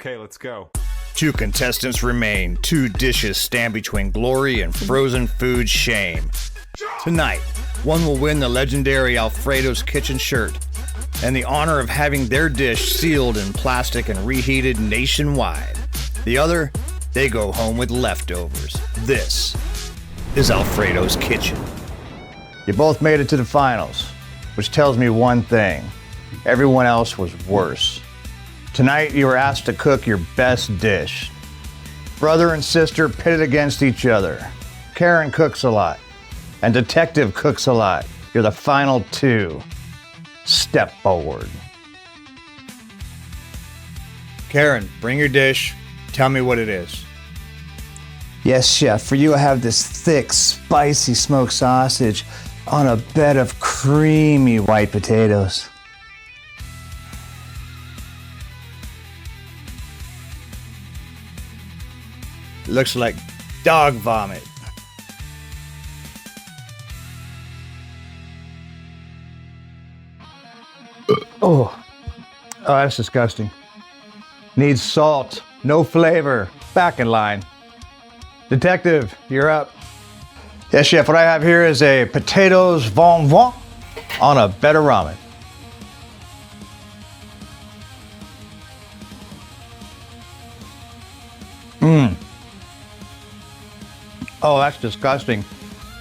Okay, let's go. Two contestants remain. Two dishes stand between glory and frozen food shame. Tonight, one will win the legendary Alfredo's kitchen shirt and the honor of having their dish sealed in plastic and reheated nationwide. The other, they go home with leftovers. This is Alfredo's kitchen. You both made it to the finals, which tells me one thing. Everyone else was worse. Tonight, you were asked to cook your best dish. Brother and sister pitted against each other. Karen cooks a lot, and Detective cooks a lot. You're the final two. Step forward. Karen, bring your dish. Tell me what it is. Yes, chef. For you, I have this thick, spicy smoked sausage on a bed of creamy white potatoes. Looks like dog vomit. Oh, that's disgusting. Needs salt, no flavor. Back in line. Detective, you're up. Yes, chef, what I have here is a potatoes bon bon on a bed of ramen. Oh, that's disgusting.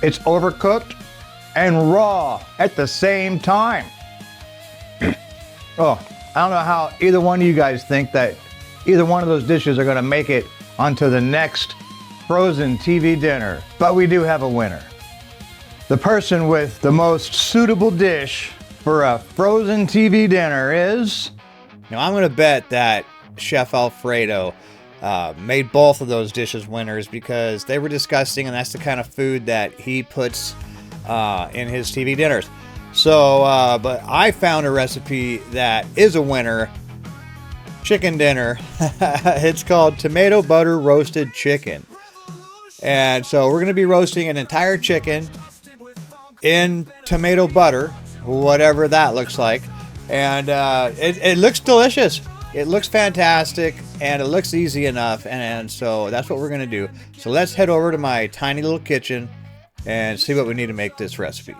It's overcooked and raw at the same time. Oh, I don't know how either one of you guys think that either one of those dishes are gonna make it onto the next frozen TV dinner, but we do have a winner. The person with the most suitable dish for a frozen TV dinner is... Now I'm gonna bet that Chef Alfredo made both of those dishes winners because they were disgusting, and that's the kind of food that he puts in his TV dinners. So, but I found a recipe that is a winner. Chicken dinner. It's called tomato butter roasted chicken. And so we're going to be roasting an entire chicken in tomato butter, whatever that looks like. And it looks delicious. It looks fantastic, and it looks easy enough, and so that's what we're going to do. So let's head over to my tiny little kitchen and see what we need to make this recipe.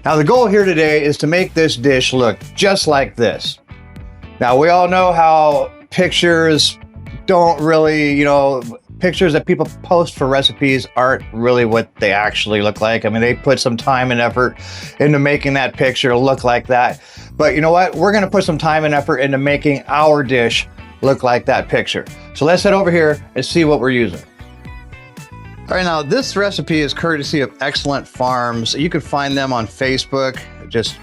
Now the goal here today is to make this dish look just like this. Now we all know how pictures don't really, pictures that people post for recipes aren't really what they actually look like. I mean, they put some time and effort into making that picture look like that. But you know what? We're gonna put some time and effort into making our dish look like that picture. So let's head over here and see what we're using. All right, now this recipe is courtesy of Excellent Farms. You can find them on Facebook. Just,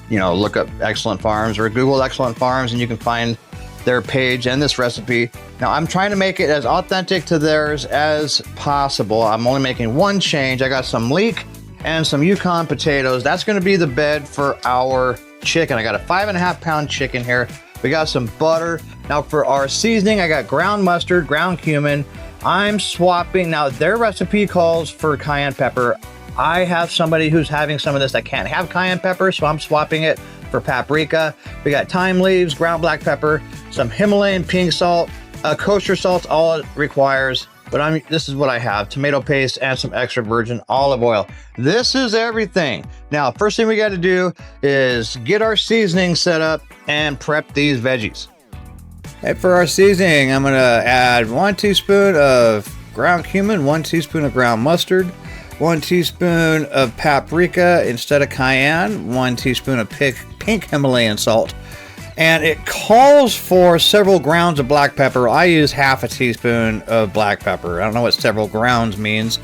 look up Excellent Farms or Google Excellent Farms and you can find their page and this recipe. Now I'm trying to make it as authentic to theirs as possible. I'm only making one change. I got some leek and some Yukon potatoes. That's gonna be the bed for our chicken. I got a 5.5 pound chicken here. We got some butter. Now for our seasoning, I got ground mustard, ground cumin. I'm swapping, now their recipe calls for cayenne pepper. I have somebody who's having some of this that can't have cayenne pepper, so I'm swapping it for paprika. We got thyme leaves, ground black pepper, some Himalayan pink salt, kosher salt's all it requires, but this is what I have, tomato paste and some extra virgin olive oil. This is everything. Now, first thing we gotta do is get our seasoning set up and prep these veggies. And for our seasoning, I'm gonna add 1 teaspoon of ground cumin, 1 teaspoon of ground mustard, 1 teaspoon of paprika instead of cayenne, 1 teaspoon of pink Himalayan salt, and it calls for several grounds of black pepper. I use half a teaspoon of black pepper. I don't know what several grounds means.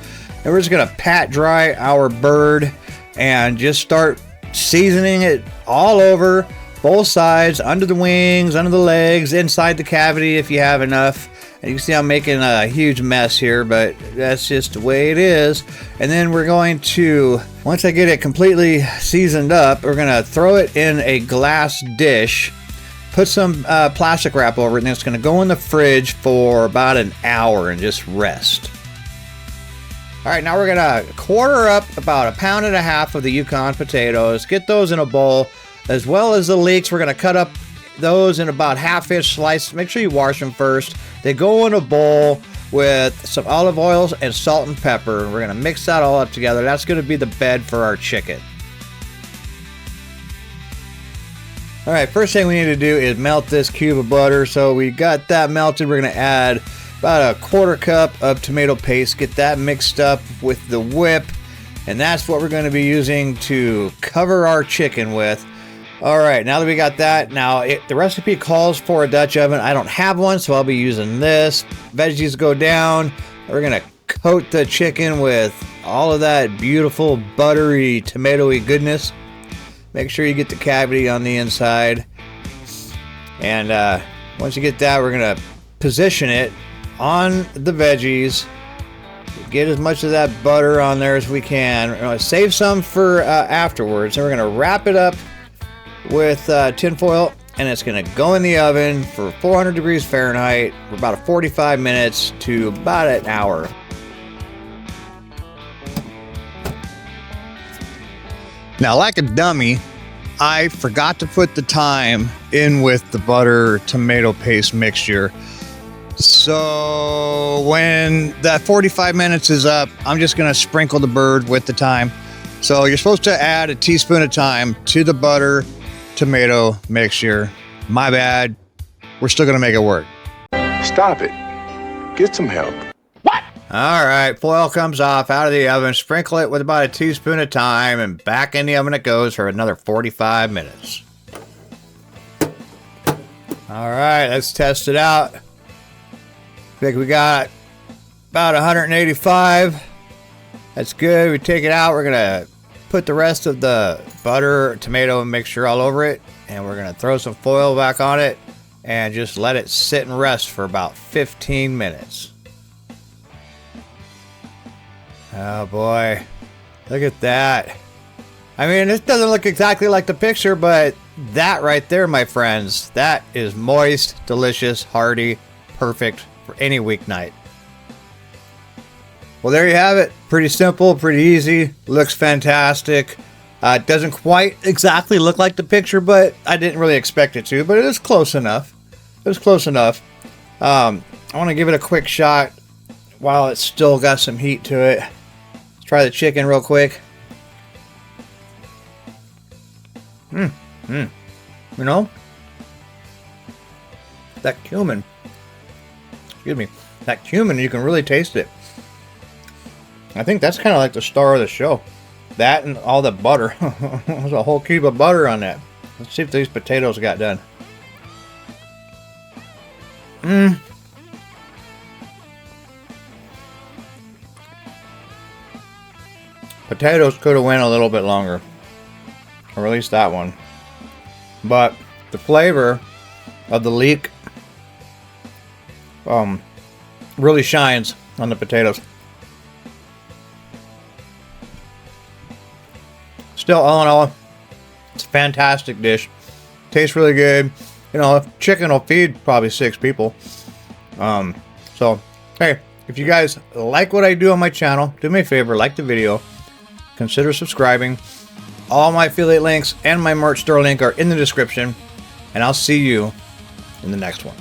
And we're just gonna pat dry our bird and just start seasoning it all over, both sides, under the wings, under the legs, inside the cavity if you have enough. And you can see I'm making a huge mess here, but that's just the way it is. And then we're going to, once I get it completely seasoned up, we're gonna throw it in a glass dish, put some plastic wrap over it, and it's gonna go in the fridge for about an hour and just rest. All right, now we're gonna quarter up about 1.5 pounds of the Yukon potatoes, get those in a bowl, as well as the leeks. We're gonna cut up those in about 1/2-inch slices. Make sure you wash them first. They go in a bowl with some olive oils and salt and pepper. We're gonna mix that all up together. That's gonna be the bed for our chicken. All right, first thing we need to do is melt this cube of butter. So we got that melted. We're gonna add about 1/4 cup of tomato paste. Get that mixed up with the whip, and that's what we're gonna be using to cover our chicken with. All right, now that we got that, now the recipe calls for a Dutch oven. I don't have one, so I'll be using this. Veggies go down. We're gonna coat the chicken with all of that beautiful buttery tomatoey goodness. Make sure you get the cavity on the inside. And once you get that, we're gonna position it on the veggies. Get as much of that butter on there as we can. We're gonna save some for afterwards. And we're gonna wrap it up with tin foil, and it's gonna go in the oven for 400 degrees Fahrenheit for about 45 minutes to about an hour. Now, like a dummy, I forgot to put the thyme in with the butter tomato paste mixture. So when that 45 minutes is up, I'm just gonna sprinkle the bird with the thyme. So you're supposed to add a teaspoon of thyme to the butter tomato mixture. My bad. We're still gonna make it work. Stop it. Get some help. All right, foil comes off out of the oven. Sprinkle it with about a teaspoon of thyme, and back in the oven it goes for another 45 minutes. All right, let's test it out. I think we got about 185. That's good. We take it out. We're gonna put the rest of the butter, tomato mixture all over it, and we're gonna throw some foil back on it and just let it sit and rest for about 15 minutes. Oh boy, look at that. I mean, this doesn't look exactly like the picture, but that right there, my friends, that is moist, delicious, hearty, perfect for any weeknight. Well, there you have it. Pretty simple, pretty easy, looks fantastic. It doesn't quite exactly look like the picture, but I didn't really expect it to, but it is close enough. It was close enough. I want to give it a quick shot while it's still got some heat to it. Let's try the chicken real quick. You know, that cumin, excuse me, that cumin, you can really taste it. I think that's kind of like the star of the show. That and all the butter. There's a whole cube of butter on that. Let's see if these potatoes got done. Potatoes could have went a little bit longer, or at least that one. But the flavor of the leek really shines on the potatoes. Still, all in all, it's a fantastic dish. Tastes really good. You know, chicken will feed probably 6 people. So, hey, if you guys like what I do on my channel, do me a favor, like the video, consider subscribing. All my affiliate links and my merch store link are in the description, and I'll see you in the next one.